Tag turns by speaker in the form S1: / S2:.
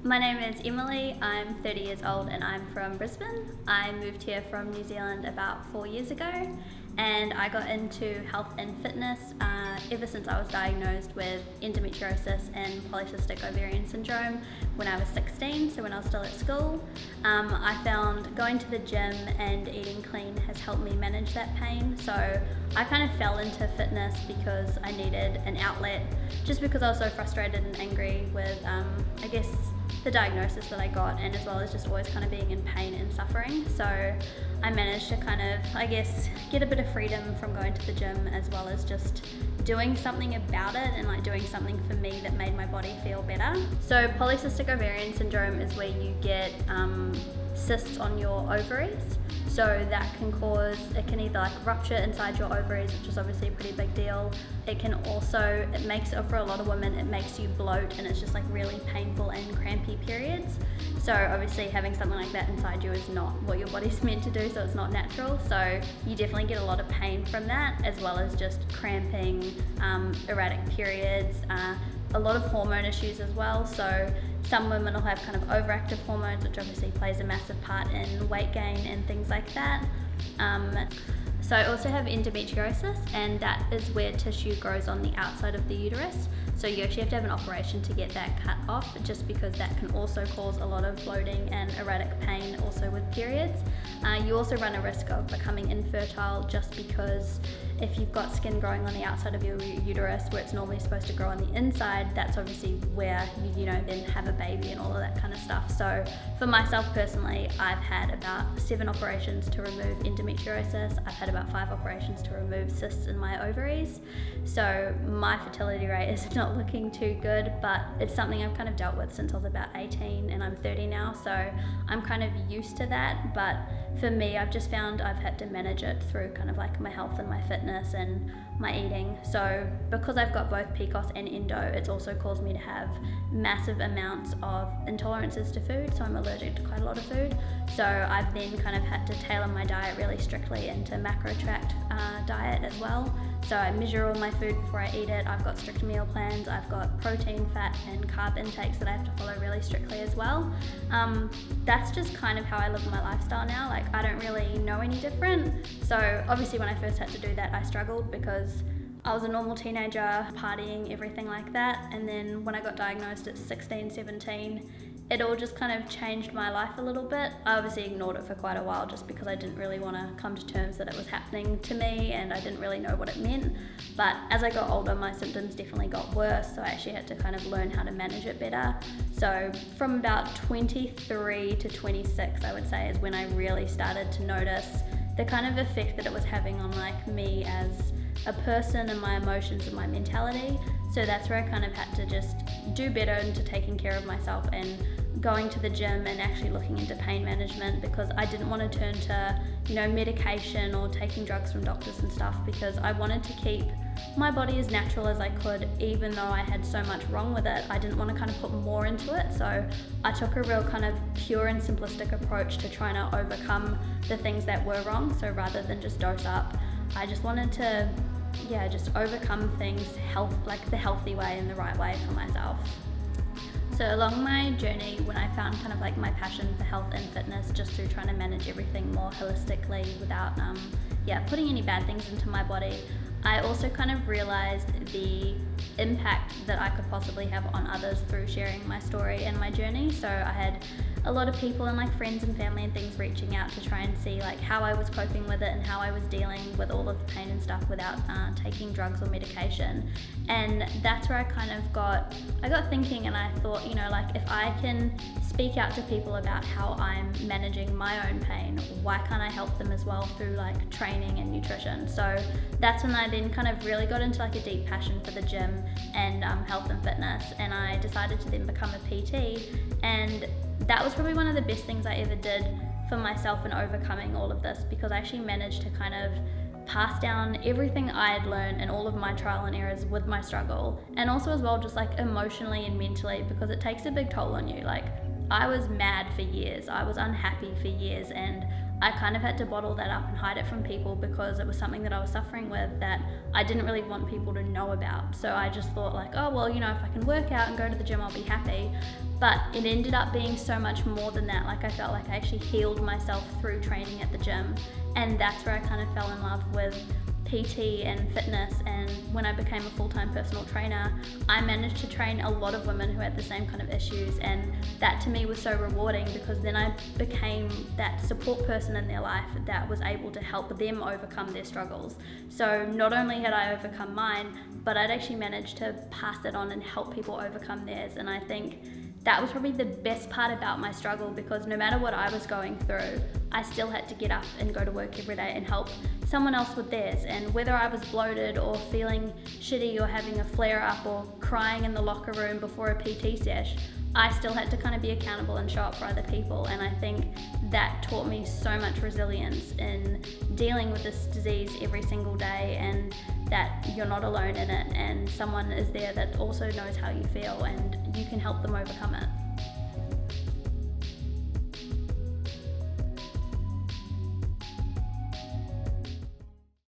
S1: My name is Emily, I'm 30 years old and I'm from Brisbane. I moved here from New Zealand about 4 years ago, and I got into health and fitness ever since I was diagnosed with endometriosis and polycystic ovarian syndrome when I was 16, so when I was still at school. I found going to the gym and eating clean has helped me manage that pain, so I kind of fell into fitness because I needed an outlet, just because I was so frustrated and angry with, I guess, the diagnosis that I got, and as well as just always kind of being in pain and suffering. So I managed to kind of, I guess, get a bit of freedom from going to the gym, as well as just doing something about it and like doing something for me that made my body feel better. So polycystic ovarian syndrome is where you get cysts on your ovaries. So that can cause, it can either like rupture inside your ovaries, which is obviously a pretty big deal. It can also, it makes, for a lot of women, it makes you bloat, and it's just like really painful and crampy periods. So obviously having something like that inside you is not what your body's meant to do, so it's not natural. So you definitely get a lot of pain from that, as well as just cramping, erratic periods, a lot of hormone issues as well. So some women will have kind of overactive hormones, which obviously plays a massive part in weight gain and things like that. So I also have endometriosis, and that is where tissue grows on the outside of the uterus. So you actually have to have an operation to get that cut off, just because that can also cause a lot of bloating and erratic pain also with periods. You also run a risk of becoming infertile, just because if you've got skin growing on the outside of your uterus where it's normally supposed to grow on the inside, that's obviously where you know, then have a baby and all of that kind of stuff. So for myself personally, I've had about 7 operations to remove endometriosis. I've had about 5 operations to remove cysts in my ovaries. So my fertility rate is not looking too good, but it's something I've kind of dealt with since I was about 18, and I'm 30 now, so I'm kind of used to that. But for me, I've just found I've had to manage it through kind of like my health and my fitness and my eating. So because I've got both PCOS and endo, it's also caused me to have massive amounts of intolerances to food, so I'm allergic to quite a lot of food. So I've then kind of had to tailor my diet really strictly into macro tracked diet as well. So I measure all my food before I eat it. I've got strict meal plans. I've got protein, fat and carb intakes that I have to follow really strictly as well. That's just kind of how I live my lifestyle now. Like, I don't really know any different. So obviously when I first had to do that, I struggled because I was a normal teenager, partying, everything like that. And then when I got diagnosed at 16, 17, it all just kind of changed my life a little bit. I obviously ignored it for quite a while, just because I didn't really want to come to terms that it was happening to me, and I didn't really know what it meant. But as I got older, my symptoms definitely got worse, so I actually had to kind of learn how to manage it better. So from about 23 to 26, I would say, is when I really started to notice the kind of effect that it was having on like me as a person and my emotions and my mentality. So that's where I kind of had to just do better into taking care of myself and going to the gym and actually looking into pain management, because I didn't want to turn to, you know, medication or taking drugs from doctors and stuff, because I wanted to keep my body as natural as I could. Even though I had so much wrong with it, I didn't want to kind of put more into it. So I took a real kind of pure and simplistic approach to trying to overcome the things that were wrong. So rather than just dose up, I just wanted to just overcome things like the healthy way and the right way for myself. So along my journey, when I found kind of like my passion for health and fitness, just through trying to manage everything more holistically without putting any bad things into my body, I also kind of realized the impact that I could possibly have on others through sharing my story and my journey. So I had a lot of people and like friends and family and things reaching out to try and see like how I was coping with it and how I was dealing with all of the pain and stuff without taking drugs or medication. And that's where I got thinking, and I thought, you know, like, if I can speak out to people about how I'm managing my own pain, why can't I help them as well through like training and nutrition? So that's when I then kind of really got into like a deep passion for the gym and health and fitness, and I decided to then become a PT. And that was probably one of the best things I ever did for myself in overcoming all of this, because I actually managed to kind of pass down everything I had learned and all of my trial and errors with my struggle, and also as well just like emotionally and mentally, because it takes a big toll on you. Like, I was mad for years, I was unhappy for years, and I kind of had to bottle that up and hide it from people because it was something that I was suffering with that I didn't really want people to know about. So I just thought like, oh well, if I can work out and go to the gym, I'll be happy. But it ended up being so much more than that. Like I felt like I actually healed myself through training at the gym, and that's where I kind of fell in love with PT and fitness. And when I became a full-time personal trainer, I managed to train a lot of women who had the same kind of issues, and that to me was so rewarding because then I became that support person in their life that was able to help them overcome their struggles. So not only had I overcome mine, but I'd actually managed to pass it on and help people overcome theirs. And I think that was probably the best part about my struggle, because no matter what I was going through, I still had to get up and go to work every day and help someone else with theirs. And whether I was bloated or feeling shitty or having a flare up or crying in the locker room before a PT sesh, I still had to kind of be accountable and show up for other people. And I think that taught me so much resilience in dealing with this disease every single day, and that you're not alone in it, and someone is there that also knows how you feel and you can help them overcome it.